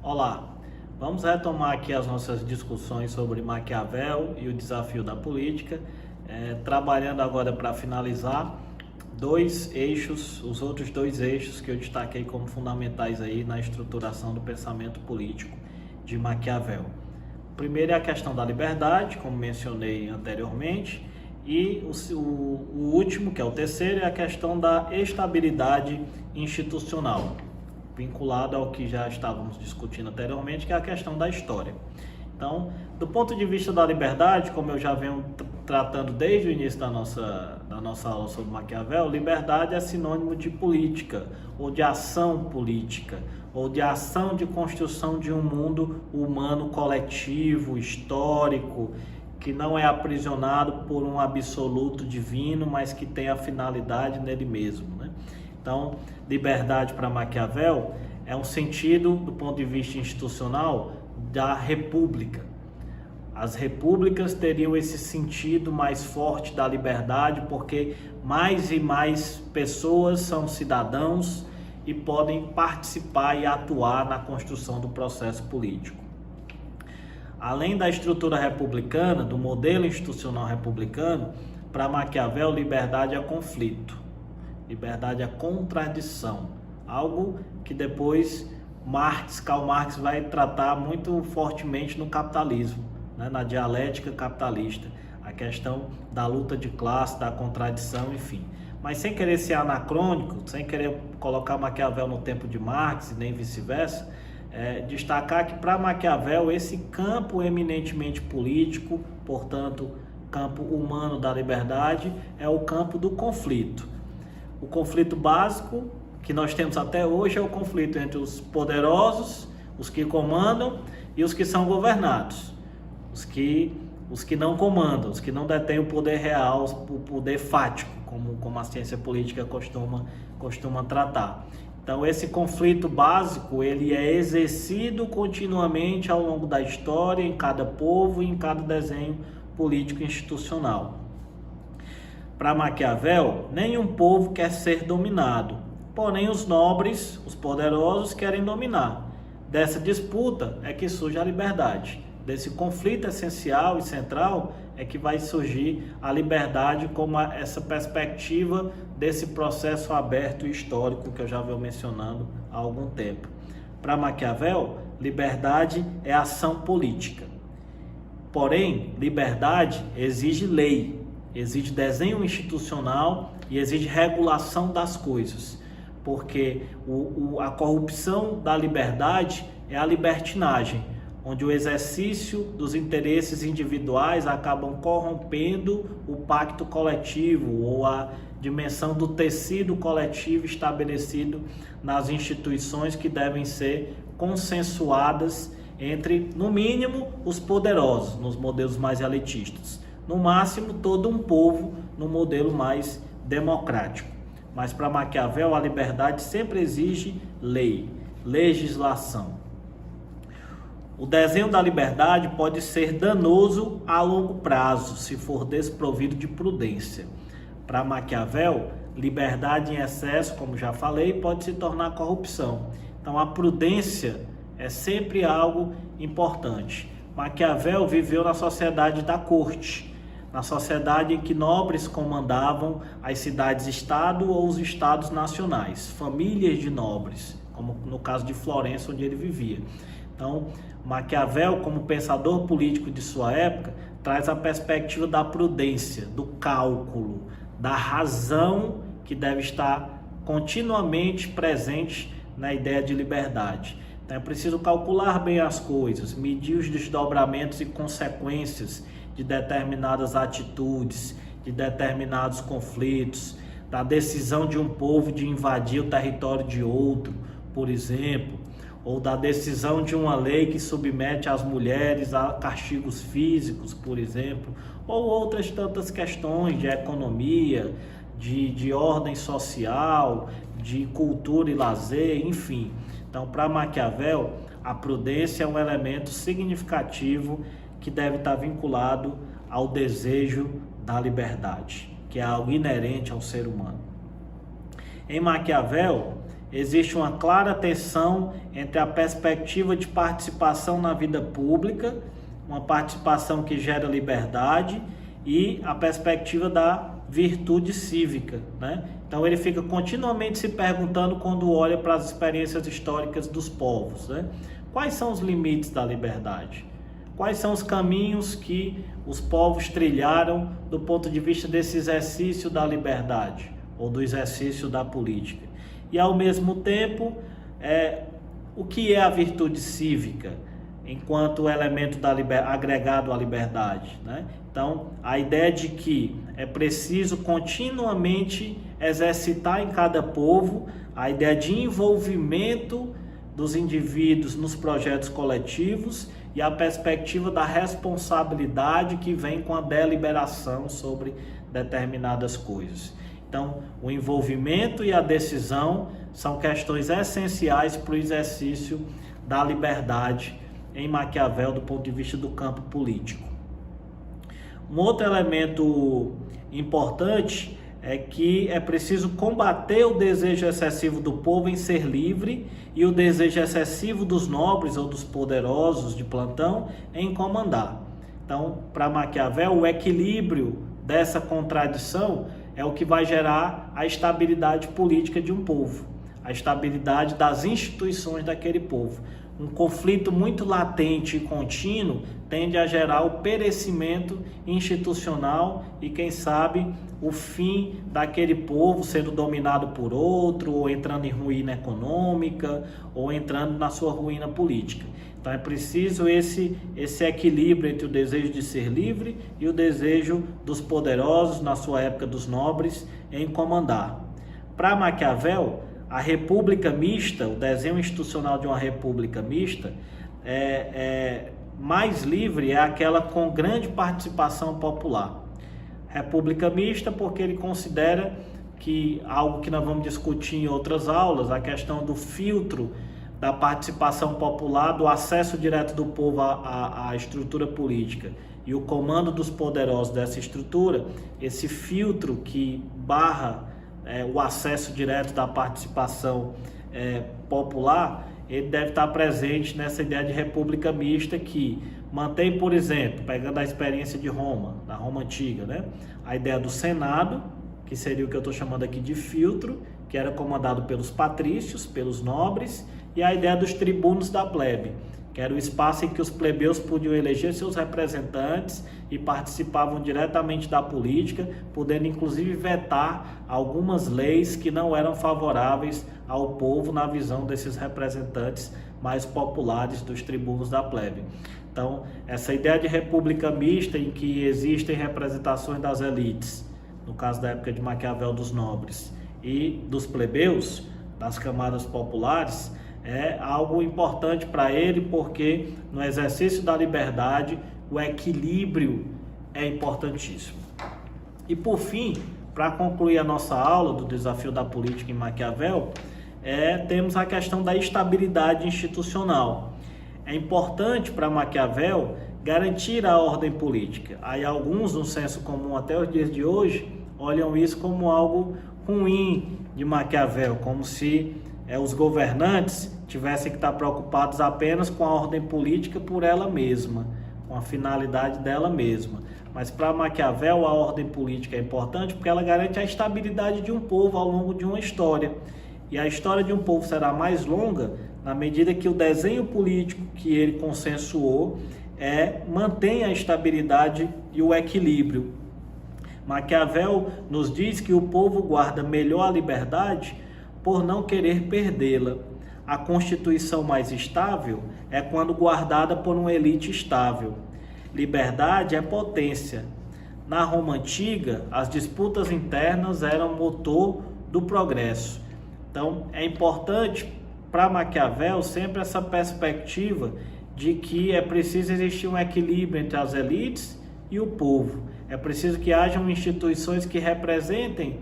Olá, vamos retomar aqui as nossas discussões sobre Maquiavel e o desafio da política, trabalhando agora para finalizar os outros dois eixos que eu destaquei como fundamentais aí na estruturação do pensamento político de Maquiavel. O primeiro é a questão da liberdade, como mencionei anteriormente, e o último, que é o terceiro, é a questão da estabilidade institucional, vinculado ao que já estávamos discutindo anteriormente, que é a questão da história. Então, do ponto de vista da liberdade, como eu já venho tratando desde o início da nossa aula sobre Maquiavel, liberdade é sinônimo de política, ou de ação política, ou de ação de construção de um mundo humano coletivo, histórico, que não é aprisionado por um absoluto divino, mas que tem a finalidade nele mesmo, né? Então, liberdade para Maquiavel é um sentido, do ponto de vista institucional, da república. As repúblicas teriam esse sentido mais forte da liberdade, porque mais e mais pessoas são cidadãos e podem participar e atuar na construção do processo político. Além da estrutura republicana, do modelo institucional republicano, para Maquiavel, liberdade é conflito. Liberdade é contradição, algo que depois Karl Marx vai tratar muito fortemente no capitalismo, né, na dialética capitalista, a questão da luta de classe, da contradição, enfim. Mas sem querer ser anacrônico, sem querer colocar Maquiavel no tempo de Marx e nem vice-versa, destacar que para Maquiavel esse campo eminentemente político, portanto, campo humano da liberdade, é o campo do conflito. O conflito básico que nós temos até hoje é o conflito entre os poderosos, os que comandam, e os que são governados, os que não comandam, os que não detêm o poder real, o poder fático, como a ciência política costuma tratar. Então, esse conflito básico, ele é exercido continuamente ao longo da história, em cada povo e em cada desenho político institucional. Para Maquiavel, nenhum povo quer ser dominado, porém os nobres, os poderosos, querem dominar. Dessa disputa é que surge a liberdade. Desse conflito essencial e central é que vai surgir a liberdade como essa perspectiva desse processo aberto e histórico que eu já venho mencionando há algum tempo. Para Maquiavel, liberdade é ação política. Porém, liberdade exige lei, exige desenho institucional e exige regulação das coisas, porque a corrupção da liberdade é a libertinagem, onde o exercício dos interesses individuais acabam corrompendo o pacto coletivo ou a dimensão do tecido coletivo estabelecido nas instituições que devem ser consensuadas entre, no mínimo, os poderosos, nos modelos mais elitistas, no máximo, todo um povo, no modelo mais democrático. Mas para Maquiavel, a liberdade sempre exige lei, legislação. O desenho da liberdade pode ser danoso a longo prazo, se for desprovido de prudência. Para Maquiavel, liberdade em excesso, como já falei, pode se tornar corrupção. Então, a prudência é sempre algo importante. Maquiavel viveu na sociedade da corte, na sociedade em que nobres comandavam as cidades-estado ou os estados nacionais, famílias de nobres, como no caso de Florença, onde ele vivia. Então, Maquiavel, como pensador político de sua época, traz a perspectiva da prudência, do cálculo, da razão que deve estar continuamente presente na ideia de liberdade. Então, é preciso calcular bem as coisas, medir os desdobramentos e consequências de determinadas atitudes, de determinados conflitos, da decisão de um povo de invadir o território de outro, por exemplo, ou da decisão de uma lei que submete as mulheres a castigos físicos, por exemplo, ou outras tantas questões de economia, de ordem social, de cultura e lazer, enfim. Então, para Maquiavel, a prudência é um elemento significativo que deve estar vinculado ao desejo da liberdade, que é algo inerente ao ser humano. Em Maquiavel, existe uma clara tensão entre a perspectiva de participação na vida pública, uma participação que gera liberdade, e a perspectiva da virtude cívica, né? Então ele fica continuamente se perguntando quando olha para as experiências históricas dos povos, né? Quais são os limites da liberdade? Quais são os caminhos que os povos trilharam do ponto de vista desse exercício da liberdade ou do exercício da política? E ao mesmo tempo, o que é a virtude cívica enquanto elemento agregado à liberdade, né? Então, a ideia de que é preciso continuamente exercitar em cada povo a ideia de envolvimento dos indivíduos nos projetos coletivos e a perspectiva da responsabilidade que vem com a deliberação sobre determinadas coisas. Então, o envolvimento e a decisão são questões essenciais para o exercício da liberdade em Maquiavel do ponto de vista do campo político. Um outro elemento importante é que é preciso combater o desejo excessivo do povo em ser livre e o desejo excessivo dos nobres ou dos poderosos de plantão em comandar. Então, para Maquiavel, o equilíbrio dessa contradição é o que vai gerar a estabilidade política de um povo, a estabilidade das instituições daquele povo. Um conflito muito latente e contínuo tende a gerar o perecimento institucional e, quem sabe, o fim daquele povo sendo dominado por outro, ou entrando em ruína econômica, ou entrando na sua ruína política. Então é preciso esse equilíbrio entre o desejo de ser livre e o desejo dos poderosos, na sua época dos nobres, em comandar. Para Maquiavel, a república mista, o desenho institucional de uma república mista, mais livre é aquela com grande participação popular. República mista porque ele considera que, algo que nós vamos discutir em outras aulas, a questão do filtro da participação popular, do acesso direto do povo à estrutura política e o comando dos poderosos dessa estrutura, esse filtro que barra o acesso direto da participação popular, ele deve estar presente nessa ideia de república mista que mantém, por exemplo, pegando a experiência de Roma, da Roma antiga, né? A ideia do Senado, que seria o que eu estou chamando aqui de filtro, que era comandado pelos patrícios, pelos nobres, e a ideia dos tribunos da plebe, que era o espaço em que os plebeus podiam eleger seus representantes e participavam diretamente da política, podendo inclusive vetar algumas leis que não eram favoráveis ao povo na visão desses representantes mais populares dos tribunos da plebe. Então, essa ideia de república mista em que existem representações das elites, no caso da época de Maquiavel, dos nobres e dos plebeus, das camadas populares, é algo importante para ele, porque no exercício da liberdade o equilíbrio é importantíssimo. E por fim, para concluir a nossa aula do desafio da política em Maquiavel, temos a questão da estabilidade institucional. É importante para Maquiavel garantir a ordem política. Aí alguns, no senso comum até os dias de hoje, olham isso como algo ruim de Maquiavel, como se os governantes tivessem que estar preocupados apenas com a ordem política por ela mesma, com a finalidade dela mesma. Mas para Maquiavel a ordem política é importante porque ela garante a estabilidade de um povo ao longo de uma história. E a história de um povo será mais longa na medida que o desenho político que ele consensuou mantém a estabilidade e o equilíbrio. Maquiavel nos diz que o povo guarda melhor a liberdade por não querer perdê-la. A constituição mais estável é quando guardada por uma elite estável. Liberdade é potência. Na Roma antiga, as disputas internas eram motor do progresso. Então, é importante para Maquiavel sempre essa perspectiva de que é preciso existir um equilíbrio entre as elites e o povo. É preciso que hajam instituições que representem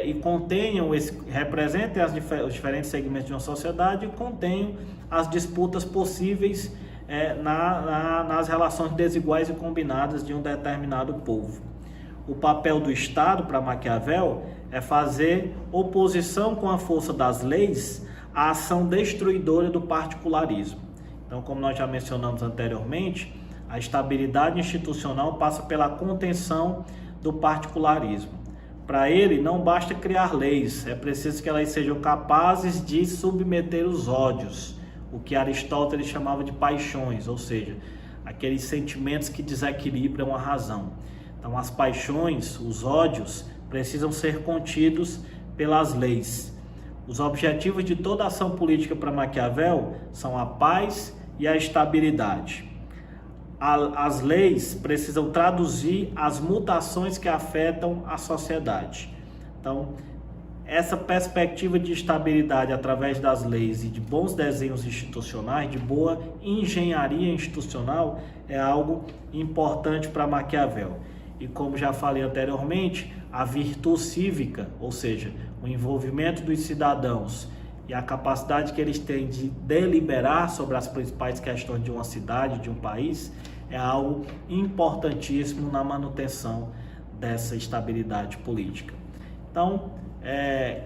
e contenham, representem os diferentes segmentos de uma sociedade e contenham as disputas possíveis nas relações desiguais e combinadas de um determinado povo. o papel do Estado para Maquiavel é fazer oposição com a força das leis à ação destruidora do particularismo. Então, como nós já mencionamos anteriormente, a estabilidade institucional passa pela contenção do particularismo. Para ele, não basta criar leis, é preciso que elas sejam capazes de submeter os ódios, o que Aristóteles chamava de paixões, ou seja, aqueles sentimentos que desequilibram a razão. Então, as paixões, os ódios, precisam ser contidos pelas leis. Os objetivos de toda ação política para Maquiavel são a paz e a estabilidade. As leis precisam traduzir as mutações que afetam a sociedade. Então, essa perspectiva de estabilidade através das leis e de bons desenhos institucionais, de boa engenharia institucional, é algo importante para Maquiavel. E como já falei anteriormente, a virtude cívica, ou seja, o envolvimento dos cidadãos e a capacidade que eles têm de deliberar sobre as principais questões de uma cidade, de um país, é algo importantíssimo na manutenção dessa estabilidade política. Então,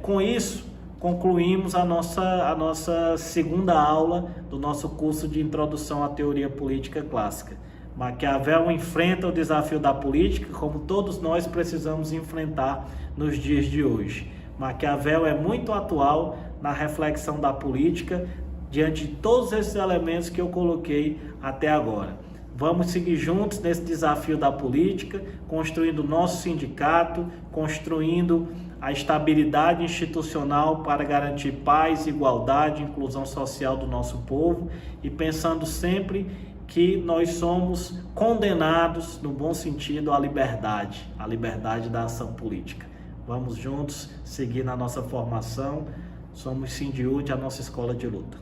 com isso, concluímos a nossa segunda aula do nosso curso de Introdução à Teoria Política Clássica. Maquiavel enfrenta o desafio da política como todos nós precisamos enfrentar nos dias de hoje. Maquiavel é muito atual na reflexão da política diante de todos esses elementos que eu coloquei até agora. Vamos seguir juntos nesse desafio da política, construindo o nosso sindicato, construindo a estabilidade institucional para garantir paz, igualdade, inclusão social do nosso povo e pensando sempre que nós somos condenados, no bom sentido, à liberdade da ação política. Vamos juntos seguir na nossa formação. Somos Sindiúde, a nossa escola de luta.